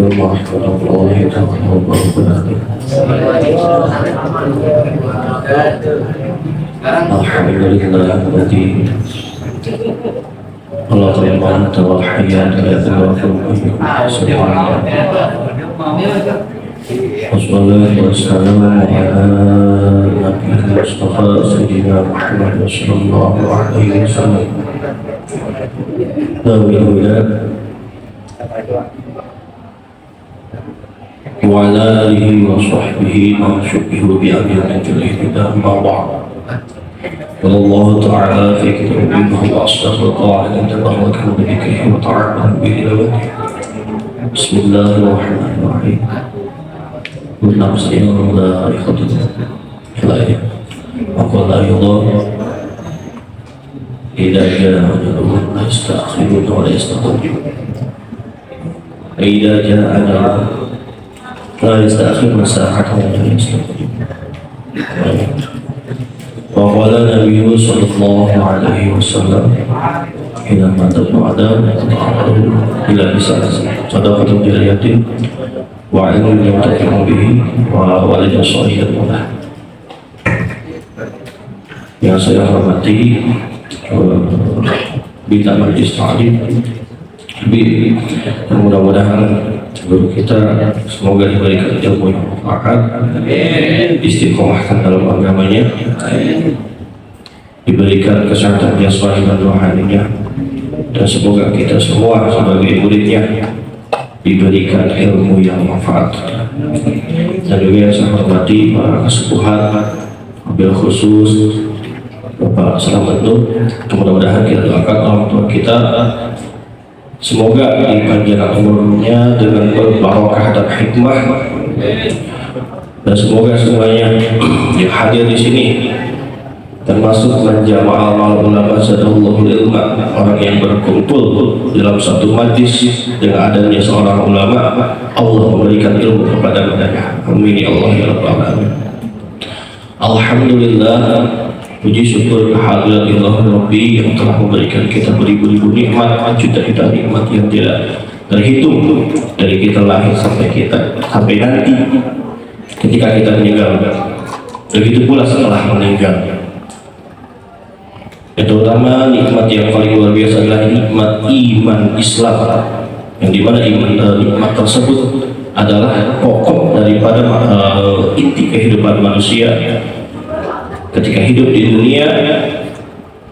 warahmatullahi wabarakatuh. Alhamdulillahilladzi khalaqal mauta wal hayata liyabluwakum ayyukum wassalatu wassalamu ala nabiyil mustafa sayyidina Muhammad sallallahu alaihi wasallam wa ala alihi wa sahbihi ma syubbihu bi abiyatil ihda ma ba'd. Allah Ta'ala fi kitabih wa asdaqul qa'ilin tabarakahu bi dhikrihi wa ta'ala bi ilawati. Bismillahirrahmanirrahim. Kullu nafsin dha'iqatul maut. Wa qala Allah idza jaa ajaluhum la yasta'khiruna wa la yastaqdimun. Idza jaa ajaluhum la yasta'khiruna sa'atan wa la yastaqdimun. Wa qala Nabi sallallahu alaihi wasallam idza mata al-adam ila sadaqatin jariyatin wa ilmun yuntafi'u bihi wa walidin shalihin lahu. Yang saya hormati Bita Majlis Ta'lim, mudah-mudahan guru kita semoga diberikan ilmu yang bermanfaat, istiqomahkan dalam agamanya, diberikan kesehatan jasmani dan rohaninya, dan semoga kita semua sebagai muridnya diberikan ilmu yang manfaat. Dan juga yang saya hormati para kesepuhan, wabil khusus Bapak Selamat Nur, mudah-mudahan kita doakan orang tua kita semoga dipanjangkan umurnya dengan berbarokah dan hikmah, dan semoga semuanya yang hadir di sini termasuk menjamaah al ulama zadallahu ilma, orang yang berkumpul dalam satu majlis dengan adanya seorang ulama, Allah memberikan ilmu kepada mereka. Amin ya Allah ya rabbal alamin. Alhamdulillah, puji syukur kehadirat Allah Rabbi yang telah memberikan kita beribu-ribu nikmat, juta-juta nikmat yang tidak terhitung dari kita lahir sampai nanti ketika kita meninggal. Begitu pula setelah meninggal. Yang terutama nikmat yang paling luar biasa adalah nikmat iman Islam, yang dimana nikmat tersebut adalah pokok daripada inti kehidupan manusia. Ketika hidup di dunia,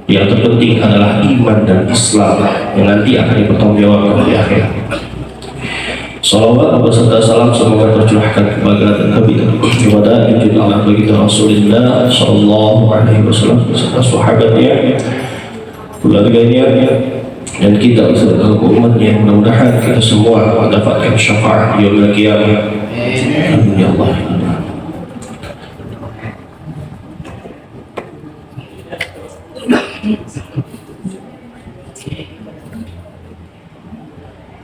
yang terpenting adalah iman dan Islam yang nanti akan dipertanggungjawabkan di akhirat. Salawat beserta salam semoga tercurahkan kepada Nabi kepada junjungan baginda Rasulullah sallallahu alaihi wasallam beserta sahabatnya, keluarganya, dan kita beserta umatnya. Mudah-mudahan kita semua mendapatkan syafaat di yaumil qiyamah. Amin ya Allah.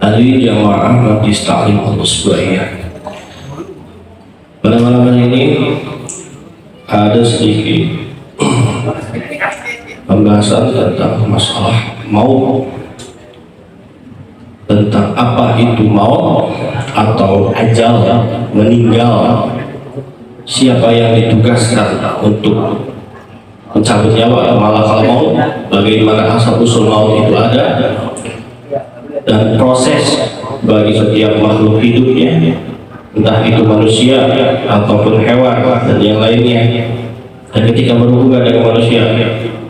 Hari jamaah Majlis Ta'lim Al-Usbu'iyah, pada malam ini ada sedikit pembahasan tentang masalah maut, tentang apa itu maut atau ajal, meninggal, siapa yang ditugaskan untuk mencabut nyawa, malakal maut, bagaimana asal usul maut itu ada, dan proses bagi setiap makhluk hidupnya, entah itu manusia ataupun hewan dan yang lainnya. Dan ketika berhubungan dengan manusia,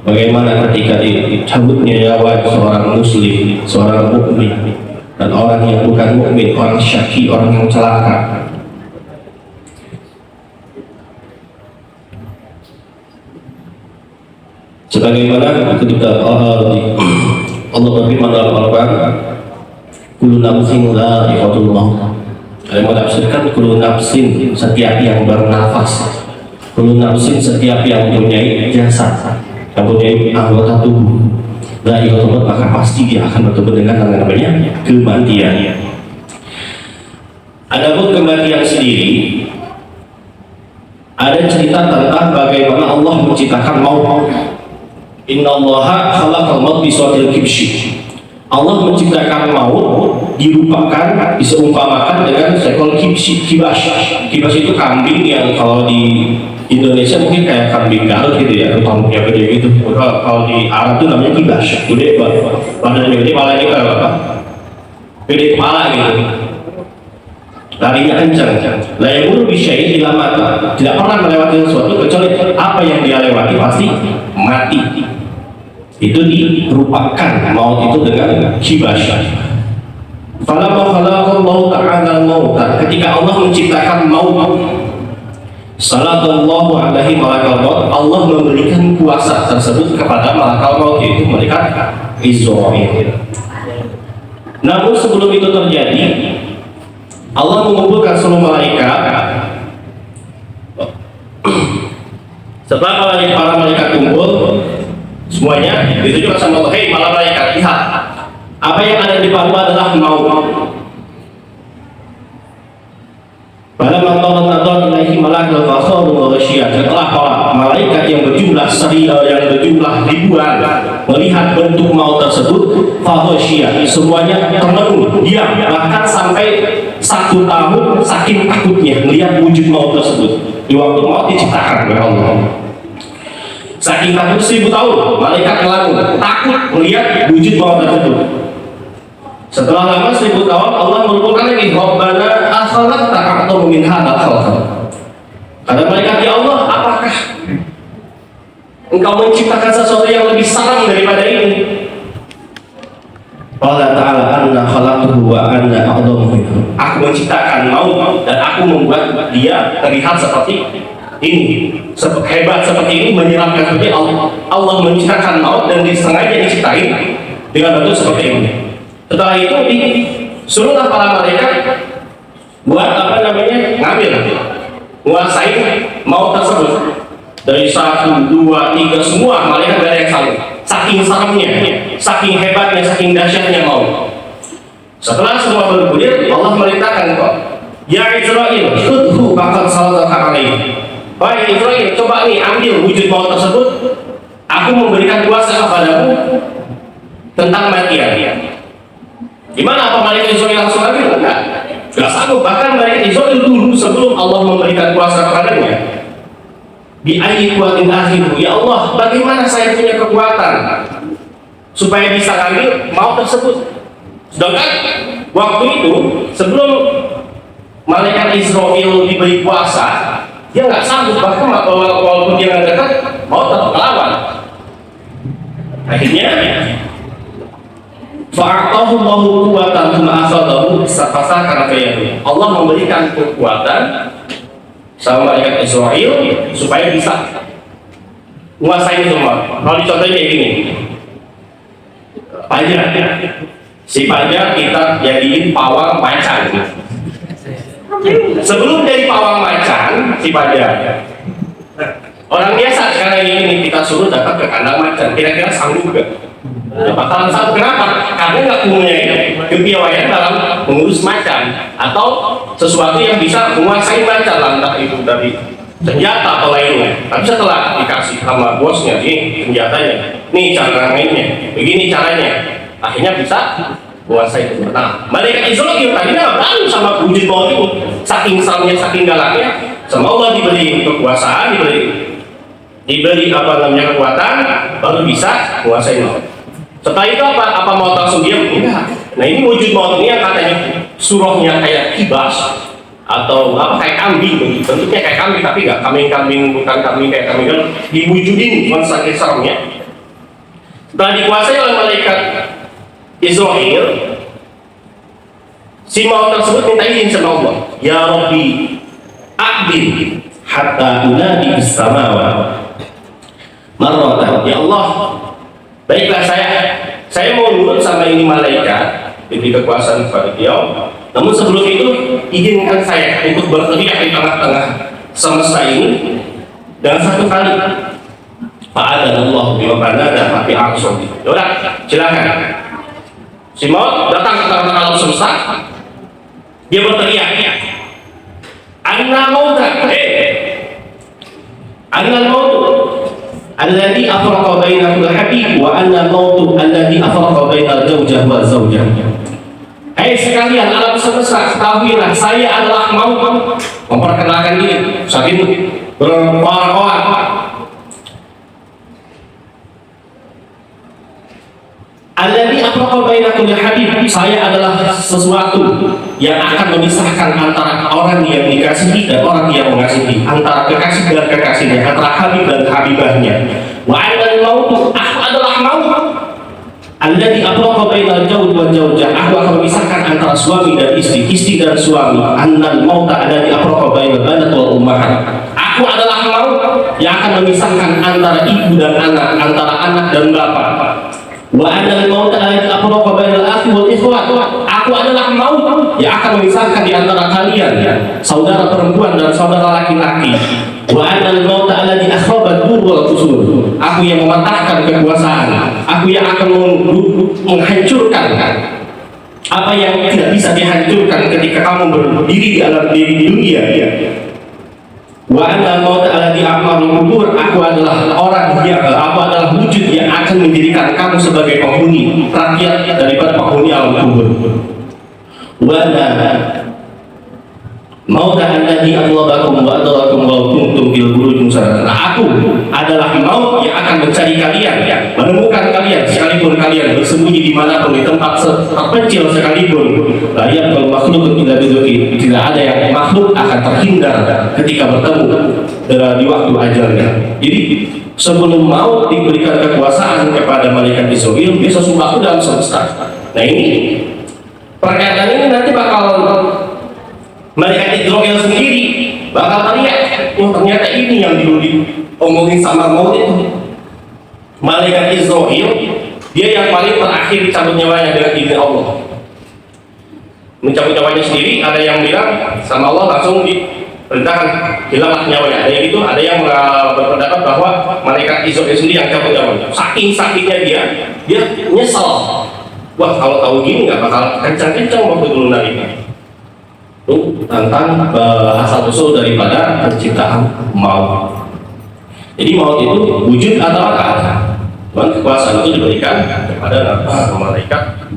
bagaimana ketika dicabutnya nyawa seorang muslim, seorang mukmin, dan orang yang bukan mukmin, orang syaki, orang yang celaka. Sebagaimana ketika Allah berfirman dalam Al-Quran, kullu nafsin dha'iqatul maut. Ada yang menafsirkan kullu nafsin, setiap yang bernafas, kullu nafsin, setiap yang mempunyai jasad, yang mempunyai anggota tubuh, dha'iqatul maut, maka pasti dia akan bertemu dengan namanya kematian. Adapun kematian sendiri, ada cerita tentang bagaimana Allah menciptakan maut. Innallaha khalaqal maut bi suwatil kibshi. Allah menciptakan maut dirupakan, diseumpamakan dengan seekor kibas. Kibas itu kambing yang kalau di Indonesia mungkin kayak kambing Garut gitu ya, tampuknya gede gitu. Kalau di Arab itu namanya kibas, gede banget, badannya gede, kepalanya kayak apa? Gede kepala gitu. Larinya kencang, layakul bisyai ila mata, tidak pernah melewati sesuatu kecuali apa yang dia lewati pasti mati. Itu dirupakan maut itu dengan kibasya. Falamma khalaqallahu ta'ala mauta, ketika Allah menciptakan maut, sallallahu alaihi malakal maut, Allah memberikan kuasa tersebut kepada malakal maut, yaitu malaikat Israil. Namun sebelum itu terjadi, Allah mengumpulkan seluruh malaikat. Setelah para malaikat kumpul semuanya, ditunjukkan sama Allah, hei para malaikat, lihat apa yang ada di depanmu adalah maut. Pada mantau ilaihi malakal fakhru wa ghasyiyah. Setelah para malaikat yang berjumlah ribuan melihat bentuk maut tersebut, faghsyiyah, semuanya termenung, diam, bahkan sampai 1 tahun saking takutnya melihat wujud maut tersebut. Di waktu maut diciptakan oleh Allah, saking takut 1000 tahun malaikat ngelamun, takut melihat wujud maut tersebut. Setelah lama 1000 tahun Allah merupakan lagi, Rabbana akhalaqta a'dhamu min hadzal khalq. Kata malaikat, ya Allah, apakah Engkau menciptakan sesuatu yang lebih seram daripada ini? Allah Ta'ala anna khalaqtuhu wa anna a'dhamu minhu. Aku menciptakan maut dan aku membuat dia terlihat seperti ini, hebat seperti ini, menyeramkan seperti Allah. Allah menciptakan maut dan disengaja diciptain dengan bentuk seperti ini. Setelah itu disuruhlah para malaikat buat ngambil, menguasai maut tersebut. Dari 1, 2, 3 semua malaikat gak ada yang saling. Saking seremnya, saking hebatnya, saking dahsyatnya maut. Setelah semua bergulir, Allah merintahkan kok, ya Israil, khudhu faqad sallallahu alaihi. Wahai Israil, coba nih ambil wujud maut tersebut. Aku memberikan kuasa kepadamu tentang kematian. Gimana apa malaikat Israil langsung ambil? Enggak sanggup. Bahkan malaikat Israil dulu sebelum Allah memberikan kuasa kepadanya, bi ayyi quwwatin akhiru, ya Allah, bagaimana saya punya kekuatan supaya bisa ambil maut tersebut? Sedangkan waktu itu sebelum malaikat Israil diberi kuasa, dia nggak sanggup, bahkan walaupun dia nggak dekat, maut tetap melawan. Akhirnya fa'atahu Allahu quwwatan tsumma akhadahu fasakana kayyahu. Allah memberikan kekuatan sama malaikat Israil supaya bisa menguasai semua. Kalau dicontohin kayak gini, pajak, si pajak kita jadiin pawang macan. Sebelum jadi pawang macan, si pajak, orang biasa sekarang ini kita suruh datang ke kandang macan, kira-kira sanggup gak? Bakalan sanggup. Kenapa? Karena nggak punya kepiawaian dalam mengurus macan atau sesuatu yang bisa menguasai macan, entah itu dari senjata atau lainnya. Tapi setelah dikasih sama bosnya, ini senjatanya, nih cara mainnya, begini caranya, akhirnya bisa menguasai itu. Nah, malaikat Israil tadinya nggak berani sama wujud maut ini, saking samnya, saking galaknya. Sama Allah diberi kekuasaan, diberi kekuatan, baru bisa menguasai maut. Setelah itu apa mau langsung diam? Enggak. Nah, ini wujud maut ini yang katanya surahnya kayak kibas atau kayak kambing, bentuknya kayak kambing tapi nggak kambing, bukan kambing kayak kambing, kan diwujudin cuma sakit seremnya. Setelah dikuasai oleh malaikat Israil, si maut tersebut minta izin sama Allah, ya Rabbi aqbil hatta unadi bis samawat marratan. Ya Allah, baiklah, saya mau nurut sama ini malaikat, diberi kekuasaan kepada beliau. Namun sebelum itu izinkan saya untuk berteriak di tengah-tengah semesta ini dengan 1 kali. Fa'adallah bima banada fi arsyih. Yaudah, silakan. Si maut datang ke tengah-tengah alam semesta. Dia berteriak, anna mauta, anna maut, alladzi afraqa bainal habib wa anna mautu alladzi afraqa bainal zawjah wa zawjah. Hai sekalian alam semesta, ketahuilah saya adalah maut. Memperkenalkan diri sambil berkoar-koar. Alladzi afraqa bainal habib, saya adalah sesuatu yang akan memisahkan antara orang yang dikasihi dan orang yang mengasihi, antara kekasih dan kekasihnya, antara habib dan habibahnya. Wa anal mautu, aku adalah maut. Alladzi afraqa bainal zawj wa zawjah, aku akan memisahkan antara suami dan istri, istri dan suami. Annal mauta alladzi afraqa bainal banat wal ummahat, aku adalah maut yang akan memisahkan antara ibu dan anak, antara anak dan bapak. Wa anal mauta alladzi afraqa bainal akhi wal ikhwat, aku adalah maut yang akan memisahkan di antara kalian, saudara perempuan dan saudara laki-laki. Wa anal mauta alladzi akhrabat dur wal qusur, aku yang mematahkan kekuasaan, aku yang akan menghancurkan apa yang tidak bisa dihancurkan ketika kamu berdiri di alam dunia. Wa anal mauta alladzi a'marul qubur, aku adalah orang yang aku adalah wujud yang akan menjadikan kamu sebagai penghuni rakyat daripada penghuni alam kubur. Wa mauta alladzi atlabakum wa adlakum wa kuntum bil buruj musarrah, aku adalah maut yang akan mencari kalian, menemukan kalian sekalipun kalian bersembunyi di manapun, di tempat terpencil sekalipun. Layak kalau makhluk tidak ada yang makhluk akan terhindar ketika bertemu di waktu ajalnya. Jadi sebelum maut diberikan kekuasaan kepada malaikat Israfil, bisa sembahku dalam semesta. Nah ini perkataan ini nanti bakal malaikat Israfil sendiri bakal teriak, oh ternyata ini yang dulu diomongin sama maut itu. Malaikat Israfil dia yang paling terakhir dicabut nyawanya dengan izin Allah. Mencabut nyawanya sendiri, ada yang bilang sama Allah langsung diperintahkan hilanglah nyawanya. Ada yang itu, ada yang berpendapat bahwa malaikat Israfil sendiri yang cabut nyawanya. Saking sakitnya dia nyesel. Wah kalau tahu gini nggak bakal kencang-kencang waktu dulu ini. Itu tentang asal usul daripada penciptaan maut. Jadi maut itu wujud atau akal, cuman kekuasaan itu diberikan kepada malaikat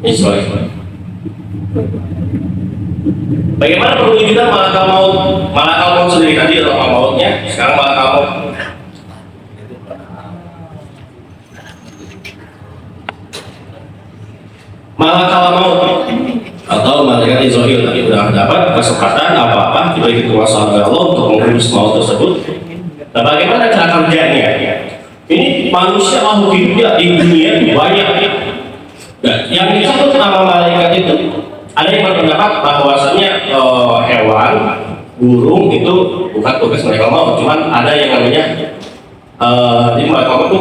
Israfil. Bagaimana perwujudan malakal maut? Malakal maut sendiri tadi adalah mautnya, sekarang malakal maut. Malakal maut atau malaikat Israfil tadi sudah dapat kesempatan apa-apa diberi kekuasaan oleh Allah untuk mengurus maut tersebut. Nah, bagaimana cara kerjanya? Ini manusia makhluk hidup di dunia banyak. Nah, yang disebut nama malaikat itu ada yang berpendapat bahwasanya hewan, burung itu bukan tugas mereka maut, cuman ada yang namanya jadi mereka maut itu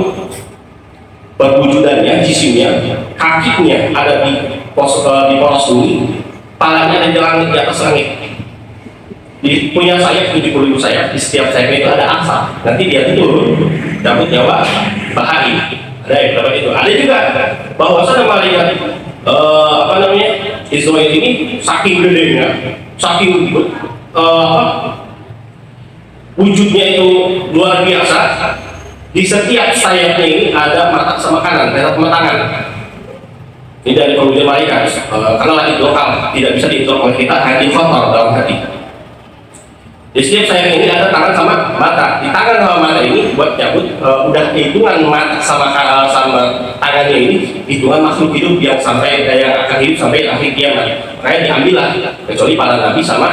berwujudannya, jisimnya, kakinya ada di poros bumi, palanya ada di langit, di atas langit. Punya sayap 70.000 sayap, di setiap sayap itu ada aksa. Nanti dia tidur, dapat nyawa bahari. Ada yang berapa itu? Ada juga bahwasanya malaikat Israfil ini saking gedenya, saking wujudnya itu luar biasa. Di setiap sayapnya ini ada mata sama kanan, ada pematangan. Ini dari perwujudan malaikat, karena lagi lokal, tidak bisa dihitung oleh kita, hati kotor dalam hati. Di setiap sayap ini ada tangan sama mata. Di tangan sama mata ini buat nyabut, udah hitungan mata sama tangannya ini, hitungan makhluk hidup yang sampai yang akan hidup sampai akhir kiamat. Makanya diambillah, kecuali para nabi sama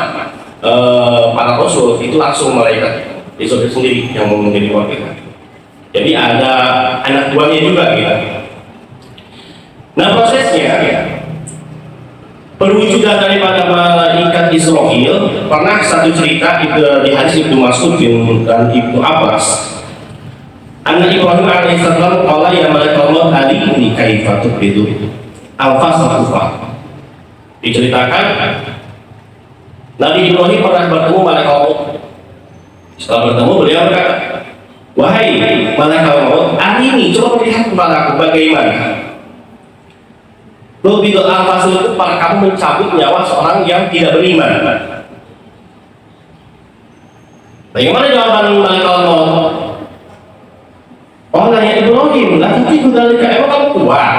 para rasul itu langsung malaikat Israfil sendiri yang menjadi wakil. Jadi ada anak buahnya juga gitu. Nah prosesnya perwujudan daripada malaikat Israfil pernah satu cerita di hadis Ibnu Mas'ud dan Ibnu Abbas. Anna Ibrahim alaihissalam qala ya malaikat maut arini kaifa tubidu al-fasl. Diceritakan Nabi Ibrahim pernah bertemu malaikat maut. Setelah bertemu beliau berkata, wahai malaikat maut, hari ini coba melihat kepadaku bagaimana Tubidu al-fasl itu pada kamu mencabut nyawa seorang yang tidak beriman. Bagaimana jawaban malaikat maut? Allah ya Ibrahim, lah tapi kudalika emang kamu kuat.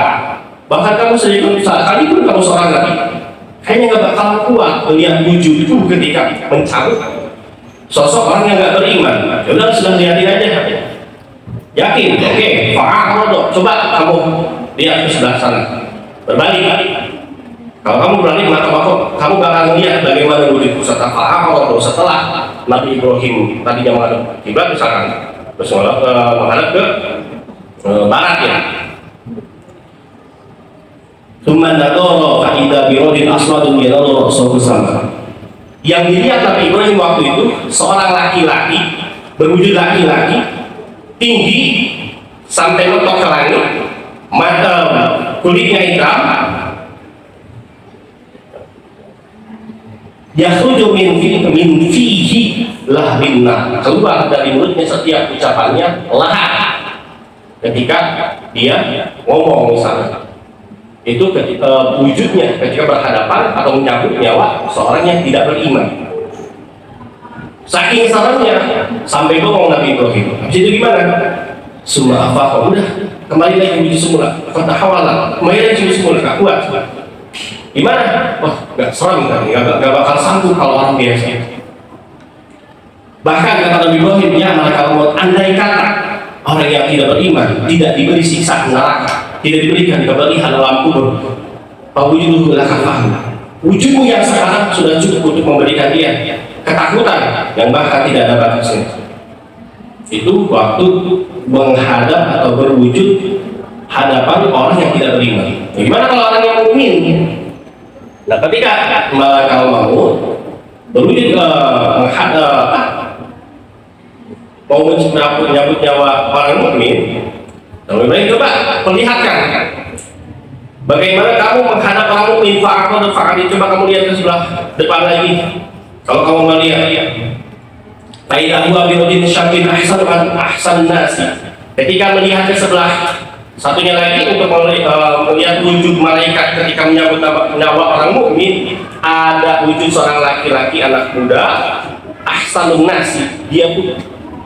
Bahkan kamu sendiri sekalipun kamu seorang nabi, kayaknya nggak bakal kuat melihat wujud itu ketika mencabut sosok orang yang nggak beriman. Ya udah sudah lihatin aja. Yakin? Oke. Fa'arodo. Coba kamu lihat ke sebelah sana. Berbalik. Kalau kamu berani maka kamu bakal melihat bagaimana wujud pusat Fa'arodo setelah Nabi Ibrahim tadinya menghadap kiblat misalkan. Terus menghadap ke barat ya. Tsumma nadara fa idza birodin aswadun yanaduru ra'sahu sama. Yang dilihat Nabi Ibrahim waktu itu seorang laki-laki berwujud laki-laki tinggi sampai mentok ke langit, mata kulitnya hitam, yakhruju min fihi lahrinna, keluar dari mulutnya setiap ucapannya lahar ketika dia ngomong misalnya. Itu ketika wujudnya ketika berhadapan atau menyambut nyawa seorang yang tidak beriman. Saking sarannya sampai ngomong Nabi Ibrahim. Habis itu gimana? Summa afaqa, udah kembali lagi wujud semula. Fatahawala, kembali lagi wujud semula, gak kuat. Gimana? Wah, gak seram kan? Gak bakal sanggup kalau orang biasa. Bahkan kata Nabi Ibrahim, ya malaikat maut, andai kata orang yang tidak beriman tidak diberi siksa neraka, tidak diberikan kebalihan alam kubur, wujudmu adalah kafah. Wujudmu yang sekarang sudah cukup untuk memberikan dia ketakutan yang bahkan tidak ada batasnya. Itu waktu menghadap atau berwujud hadapan orang yang tidak beriman. Gimana kalau orang yang mukmin? Nah, ketika malaikat maut berwujud mau menyambut nyawa orang mukmin, Nabi Ibrahim coba perlihatkan bagaimana kamu menghadap orang mukmin. Coba kamu lihat ke sebelah depan lagi. Kalau kamu melihat Faidah huwa birodin syabin ahsan nasi, ketika melihat ke sebelah satunya lagi untuk melihat wujud malaikat ketika menyambut nyawa orang mukmin, ada wujud seorang laki-laki anak muda ahsanun nasi, dia pun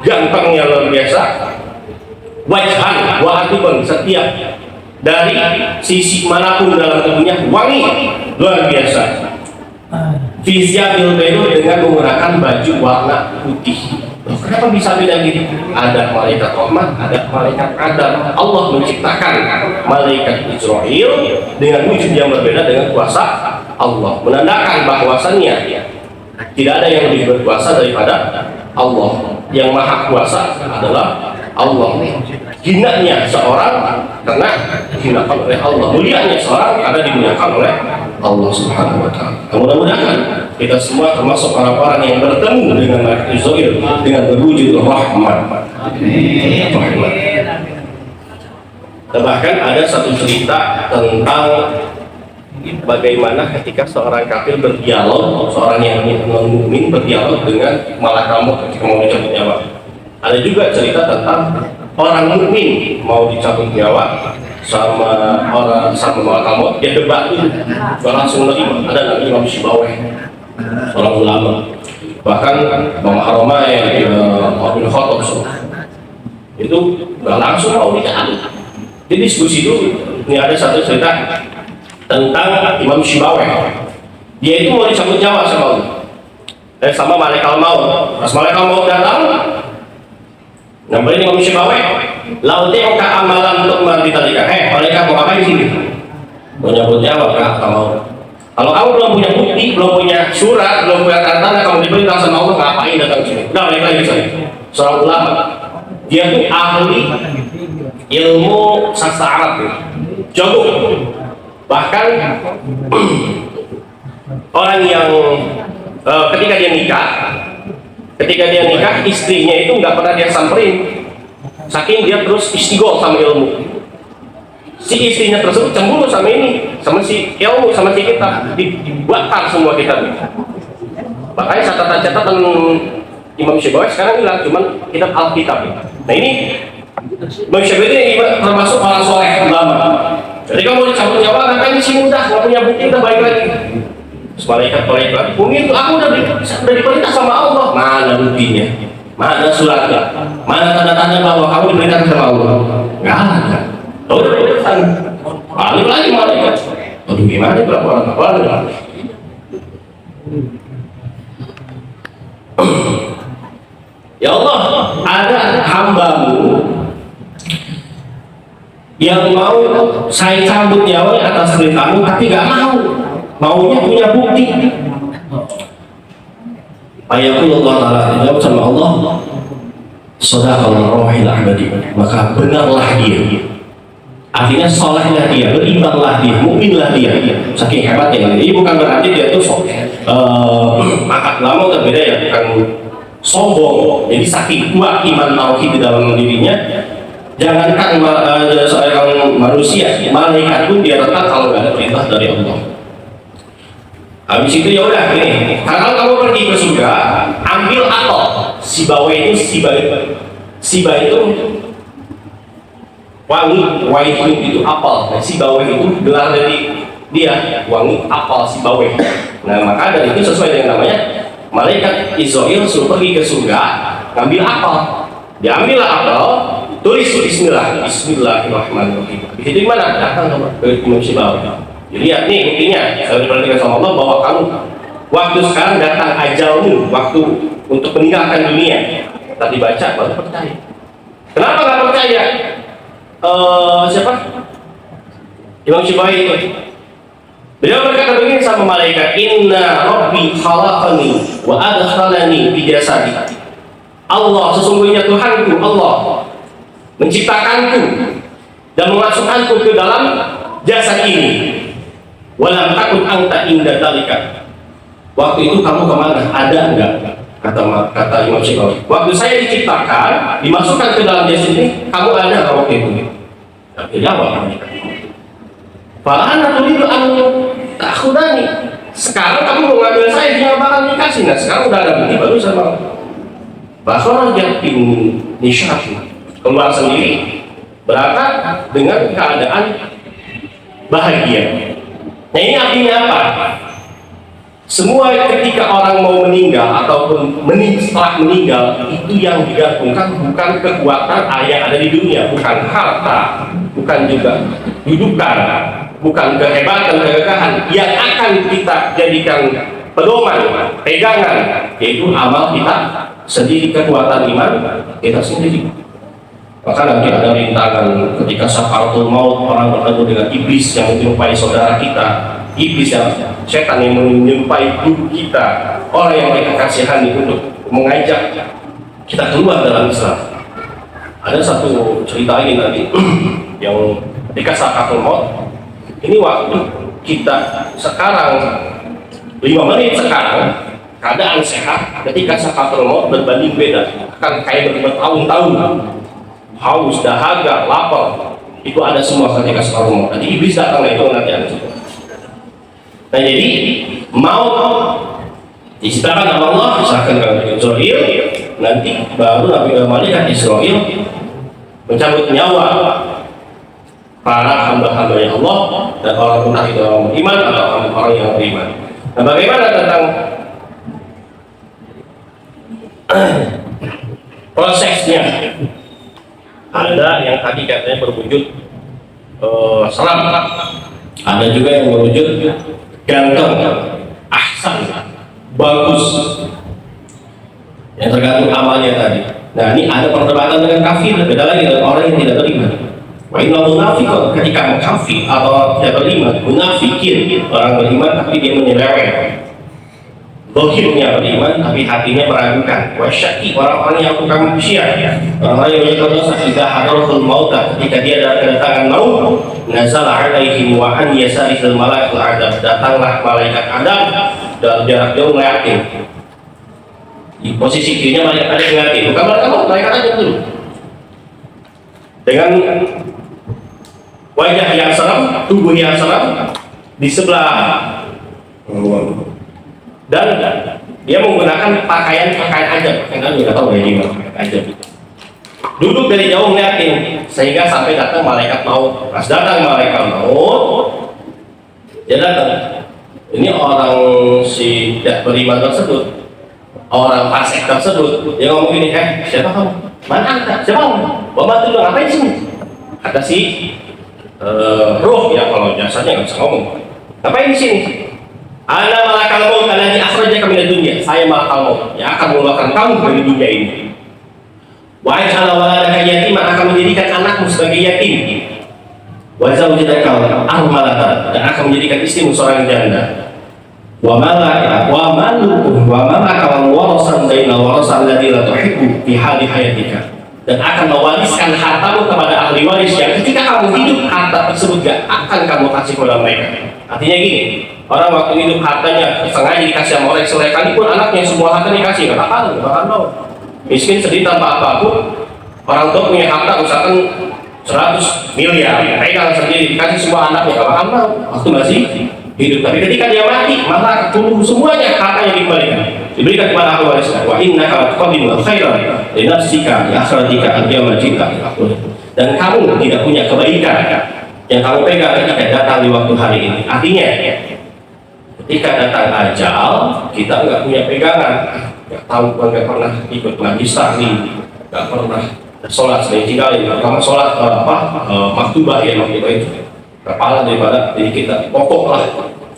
gantengnya luar biasa, wajhan wa atibun, setiap dari sisi manapun dalam tubuhnya wangi luar biasa. Fisyabil bedo, dengan menggunakan baju warna putih. Loh, kenapa bisa beda gitu? Ada malaikat rahmat, ada malaikat adab. Allah menciptakan malaikat Israel dengan wujud yang berbeda dengan kuasa Allah, menandakan bahwasannya tidak ada yang lebih berkuasa daripada Allah. Yang maha kuasa adalah Allah. Hinanya seorang karena dihinakan oleh Allah, mulianya seorang karena dimuliakan oleh Allah Subhanahu wa Ta'ala. Mudah-mudahan kita semua termasuk orang-orang yang bertemu dengan malaikat Israel dengan berwujud rahmat. Bahkan ada satu cerita tentang bagaimana ketika seorang kafir berdialog, seorang yang non-mukmin berdialog dengan malaikat maut ketika mau dicabut nyawa. Ada juga cerita tentang orang mukmin mau dicabut nyawa sama malaikat maut, dia debat itu, langsung menerima. Ada Nabi Imam Syibaweh, seorang ulama, bahkan Bang Haromai, Abdul Khattab, itu nggak langsung mau dicabut. Jadi diskusi dulu. Ini ada satu cerita tentang Imam Syibaweh. Dia itu mau dicabut nyawa sama malaikat maut. Pas malaikat maut datang, namanya Imam Syibaweh, lautnya ke amalan untuk mati tadi. Malaikat mau apa di sini? Mau nyabut nyawa kah? Kalau kamu belum punya bukti, belum punya surat, belum punya tanda, kamu diperintah sama Allah, ngapain datang ke sini? Udah, balik lagi ke sana. Seorang ulama, dia tuh ahli ilmu sastra Arab, jago. Bahkan orang yang ketika dia nikah, istrinya itu nggak pernah dia samperin, saking dia terus istighol sama ilmu. Si istrinya tersebut cemburu sama si ilmu, sama si kitab, dibuatkan semua kitab. Makanya catatan Imam Syibaweh sekarang hilang, cuman kitab Alkitab. Nah ini Imam Syibaweh ini termasuk orang soleh ulama. Jadi kamu dicabut nyawa, ngapain di sini? Udah nggak punya bukti, udah balik lagi. Malaikat balik lagi. Mungkin aku udah diperintah sama Allah. Mana buktinya? Mana suratnya? Mana tanda-tanda bahwa kamu diperintahkan sama Allah? Nggak ada. Oh, udah sana. Balik lagi malaikat. Aduh, gimana berapa orang? Ya Allah, ada hambamu yang mau saya cabut nyawanya atas perintahmu, tapi nggak mau. Maunya punya bukti. Ayatullah Ta'ala dijawab sama Allah, Sadaqallahu Rahil Ahmadi, maka benarlah dia. Artinya solehlah dia, berimanlah dia, mukminlah dia. Saking hebatnya ini bukan berarti dia tuh makat lama berbeda ya, bukan sombong. Jadi saking kuat iman tauhid di dalam dirinya, jangankan seorang manusia, malaikat pun dia tetap kalau nggak ada perintah dari Allah. Habis itu ya udah gini, kalau kamu pergi ke surga, ambil apel. Siba itu wangi itu apel. Sibawe itu gelar dari dia, wangi apel sibawe. Nah maka dari itu sesuai dengan namanya, malaikat Israel suruh pergi ke surga, ngambil apel. Diambillah apel, tulis Bismillahirrahmanirrahim. Di mana? Datang ke Imam Sibawi. Jadi lihat nih buktinya, saya diperhatikan sama Allah bahwa kamu waktu sekarang datang ajalmu, waktu untuk meninggalkan dunia. Tadi baca baru percaya. Kenapa nggak percaya? Siapa? Imam Syafi'i. Beliau berkata begini sama malaikat, Inna Rabbi khalaqani wa adkhalani fi jasadi. Allah, sesungguhnya Tuhanku, Allah menciptakanku dan memasukkanku ke dalam jasad ini. Walam takut anta inda dalika. Waktu itu kamu kemana? Ada enggak? Kata Imam Syafi'i. Waktu saya diciptakan, dimasukkan ke dalam jasad ini, kamu ada nggak waktu itu? Tapi jawab. Fa'ana turidu an ta'khudani. Sekarang kamu mau ngambil saya, jangan bakal dikasih. Nah sekarang udah ada bukti baru sama. Bahwa bin Nishafi keluar sendiri, berangkat dengan keadaan bahagia. Nah ini artinya apa? Semua ketika orang mau meninggal ataupun setelah meninggal, itu yang digantungkan bukan kekuatan yang ada di dunia, bukan harta, bukan juga dudukan, bukan kehebatan, kegagahan yang akan kita jadikan pedoman, pegangan, yaitu amal kita sendiri, kekuatan iman kita sendiri. Maka nanti ada rintangan ketika sakaratul maut, orang bertemu dengan iblis yang menyerupai saudara kita, iblis yang setan yang menyerupai guru kita, orang yang kita kasihani untuk mengajak kita keluar dalam Islam. Ada satu cerita ini nanti yang ketika sakaratul maut, ini waktu kita sekarang 5 menit sekarang keadaan sehat, ketika sakaratul maut berbanding beda, akan kayak bertahun-tahun. Haus, dahaga, lapar, itu ada semua ketika sakaratul maut. Nanti iblis datang, itu nanti ada semua. Nah jadi mau diciptakan oleh Allah, misalkan ke Israel, nanti baru Nabi malaikat Israel mencabut nyawa para hamba-hamba yang Allah dan orang entah itu orang beriman atau orang yang beriman. Nah bagaimana tentang prosesnya? Ada yang tadi katanya berwujud seram, ada juga yang berwujud ganteng, ahsan, bagus, yang tergantung amalnya tadi. Nah ini ada perdebatan dengan kafir, beda lagi dengan orang yang tidak beriman. Wa inna munafiqun, ketika kafir atau tidak beriman, munafikin, orang beriman tapi dia menyeleweng. Dohirnya beriman, tapi hatinya meragukan. Wasyaki, orang-orang yang tukang syiar, orang-orang yang berdosa, jika hadarul mauta, ketika dia kedatangan maut, nazala alaihim wa an yasarihil malaikul adab, datanglah malaikat adab dalam jarak jauh ngeliatin. Di posisi kirinya malaikat adab ngeliatin, bukan malaikat adab dulu. Dengan wajah yang seram, tubuh yang seram, di sebelah dan dia menggunakan pakaian ajaib, kan nggak tahu dari mana pakaian ajaib itu. Duduk dari jauh ngeliatin, sehingga sampai datang malaikat maut. Pas datang malaikat maut, dia datang. Ini orang si tidak beriman tersebut, orang fasik tersebut, dia ngomong gini, siapa kamu? Mana anda? Siapa kamu? Bapak tuh ngapain sini? Kata si roh ya, kalau jasanya nggak bisa ngomong. Ngapain di sini? Ana malakal maut alladzi akhrajaka minad dunya. Saya malakal maut yang akan mengeluarkan kamu dari dunia ini. Wa ja'ala waladaka yatiman, akan menjadikan anakmu sebagai yatim. Wa zawjataka armalatan, dan akan menjadikan istrimu seorang janda. Wa malaka wa malukum wa malaka wa warasan bainal warasan alladzi la tuhibbu fi hali hayatika, dan akan mewariskan hartamu kepada ahli waris yang ketika kamu hidup harta tersebut gak akan kamu kasih kepada mereka. Artinya gini, orang waktu hidup hartanya sengaja dikasih sama orang sekalipun anaknya semua harta dikasih, gak bakal mau. Miskin sedih tanpa apapun, orang tua punya harta misalkan 100 miliar, pegang sendiri dikasih semua anaknya, gak bakal mau waktu masih hidup. Tapi ketika dia mati, maka semuanya hartanya diberikan kepada ahli waris. Wa innaka latuqaddimu khairan li nafsika li akhratika al-yawma jita. Dan kamu tidak punya kebaikan yang kamu pegang ketika datang di waktu hari ini. Artinya, ketika datang ajal, kita nggak punya pegangan, nggak pernah ikut ngaji sahri, nggak pernah sholat sering tinggalin, nggak pernah sholat maktubah ya, maktubah itu kepala daripada diri kita, pokok lah.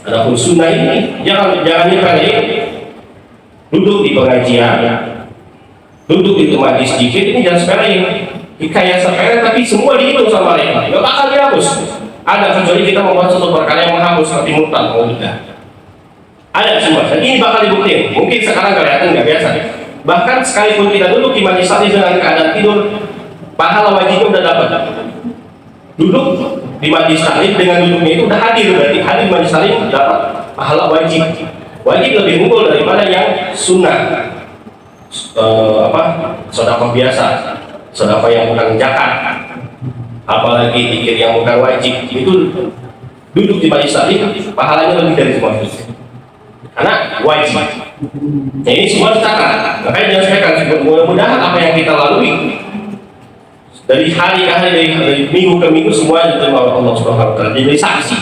Adapun sunnah ini jangan ini duduk di pengajian, duduk di majlis sedikit, ini jangan sepelein. Kayak sepele tapi semua dihitung sama mereka, nggak bakal dihapus. Ada kecuali kita membuat suatu perkara yang menghapus seperti murtad, mau tidak. Ada semua, dan ini bakal dibuktiin. Mungkin sekarang kelihatan nggak biasa. Bahkan sekalipun kita duduk di majlis taklim dengan keadaan tidur, pahala wajibnya udah dapat. Duduk di majlis taklim dengan duduknya itu udah hadir, berarti hadir majlis taklim dapat pahala wajib. Wajib lebih unggul daripada yang sunnah. Sedekah biasa, sedekah yang bukan zakat, apalagi zikir yang bukan wajib, itu duduk di majlis taklim pahalanya lebih dari semua itu. Karena wajib. Nah, ini semua dicatat. Makanya jangan sampaikan, mudah-mudahan apa yang kita lalui dari hari ke hari, dari minggu ke minggu, semua diterima oleh Allah Subhanahu wa taala. Jadi saksi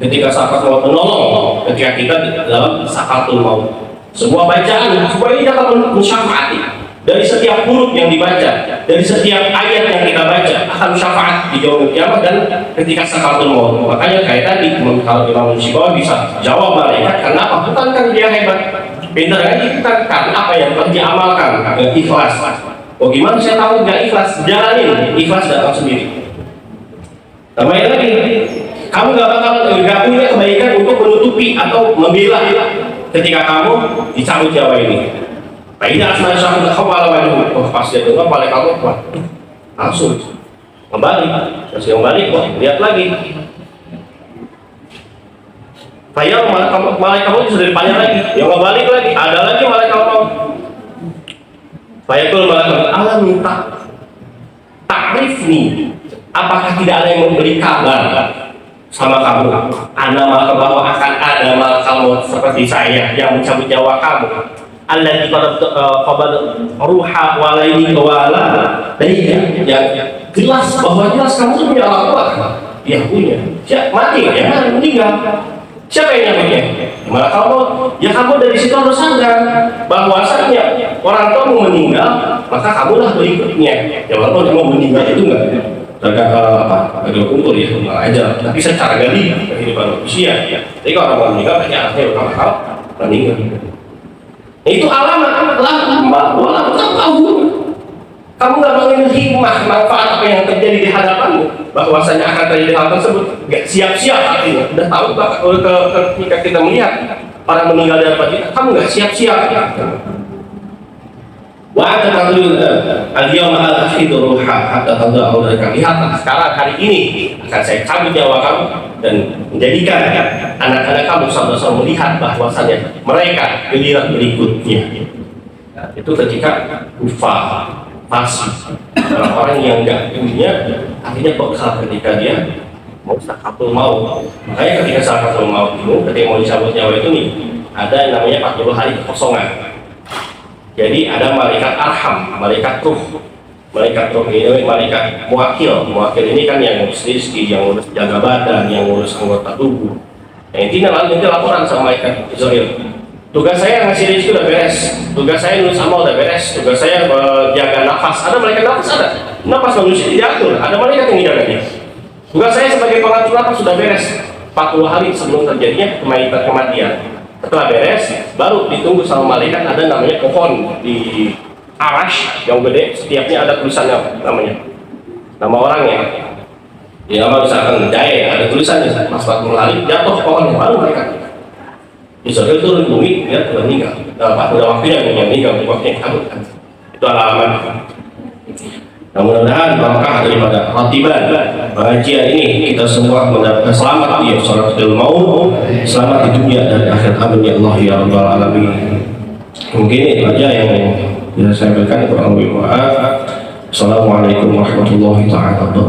ketika sahabat mau menolong, ketika kita dalam sakaratul maut. Semua bacaan, semua ini akan mensyafaati. Dari setiap huruf yang dibaca, dari setiap ayat yang kita baca akan syafaat di yaumul kiamat dan ketika sakaratul maut. Makanya kayak tadi, kalau Imam Syibawi bisa jawab malaikat, kenapa? Bukan kan dia hebat, pintar aja, bukan karena apa yang telah diamalkan, ikhlas. Oh gimana saya tahu nggak ikhlas? Jalanin, ikhlas datang sendiri. Tambahin lagi, kamu nggak punya kebaikan untuk menutupi atau membela ketika kamu dicabut nyawa ini. Tidak asal syahud khawal wajhu. Oh pas dia dengar balik kamu kuat, langsung kembali, terus kembali kuat, lihat lagi. Fayal malaikat kamu sudah dipanggil lagi, yang kembali lagi, ada lagi malaikat kamu. Fayaqul malaikat alam ta'rifni, apakah tidak ada yang memberi kabar sama kamu? Ana malaikat bahwa akan ada malaikat seperti saya yang mencabut nyawa kamu. Allati qabad ruha walaini wala, yang jelas bahwa jelas kamu itu punya orang tua. Ya punya. Siapa mati ya meninggal. Siapa yang nyabutnya? Malah kamu dari situ harus sadar bahwasanya orang tuamu meninggal, maka kamulah berikutnya. Ya walaupun kamu meninggal itu enggak agak kumpul ya, malah aja. Tapi secara gali kehidupan manusia ya. Jadi kalau orang meninggal, banyak anaknya bakal meninggal. Itu alamat wala tahu. Kamu nggak mengenal hikmah manfaat apa yang terjadi di hadapanmu, bahwasanya akan terjadi hal tersebut, nggak siap-siap artinya. Udah tahu ketika kita melihat orang meninggal di hadapan kita, kamu nggak siap-siap. Wa anta taqul al-yawma al-akhidu ruha hatta tada'u laka. Lihat sekarang hari ini akan saya cabut nyawa kamu dan menjadikan anak-anak kamu sama-sama melihat bahwasanya mereka giliran berikutnya. Itu ketika kufar, fasik, orang-orang yang enggak punya, artinya bekal ketika dia mau sakaratul maut. Makanya ketika sakaratul maut itu, ketika mau dicabut nyawa itu nih, ada yang namanya 40 hari kekosongan. Jadi ada malaikat arham, malaikat ruh. Malaikat ruh ini malaikat muwakil. Muwakil ini kan yang ngurus rizki, yang ngurus jaga badan, yang ngurus anggota tubuh. Yang intinya nanti laporan sama malaikat Israel. Tugas saya ngasih rezeki udah beres, tugas saya nulis amal udah beres, tugas saya jaga nafas. Ada malaikat nafas, ada nafas manusia diatur, ada malaikat yang menjaganya. Tugas saya sebagai pengatur nafas sudah beres. 40 hari sebelum terjadinya kematian. Setelah beres, baru ditunggu sama malaikat. Ada namanya pohon di arash yang gede, setiapnya ada tulisannya, namanya nama orangnya. Ya, misalkan Jaya, ada tulisannya. Pas 40 hari jatuh pohon, baru malaikat Israel turun bumi, dia sudah meninggal. Udah waktunya yang meninggal, waktunya kabut. Itu alamat. Nah, mudah-mudahan barokah daripada khatiban pengajian ini kita semua mendapatkan selamat di sholatul maut, selamat di dunia dan akhirat. Amin ya Allah ya rabbal alamin. Mungkin itu aja yang bisa saya berikan. Kurang lebih maaf. Assalamualaikum warahmatullahi wabarakatuh.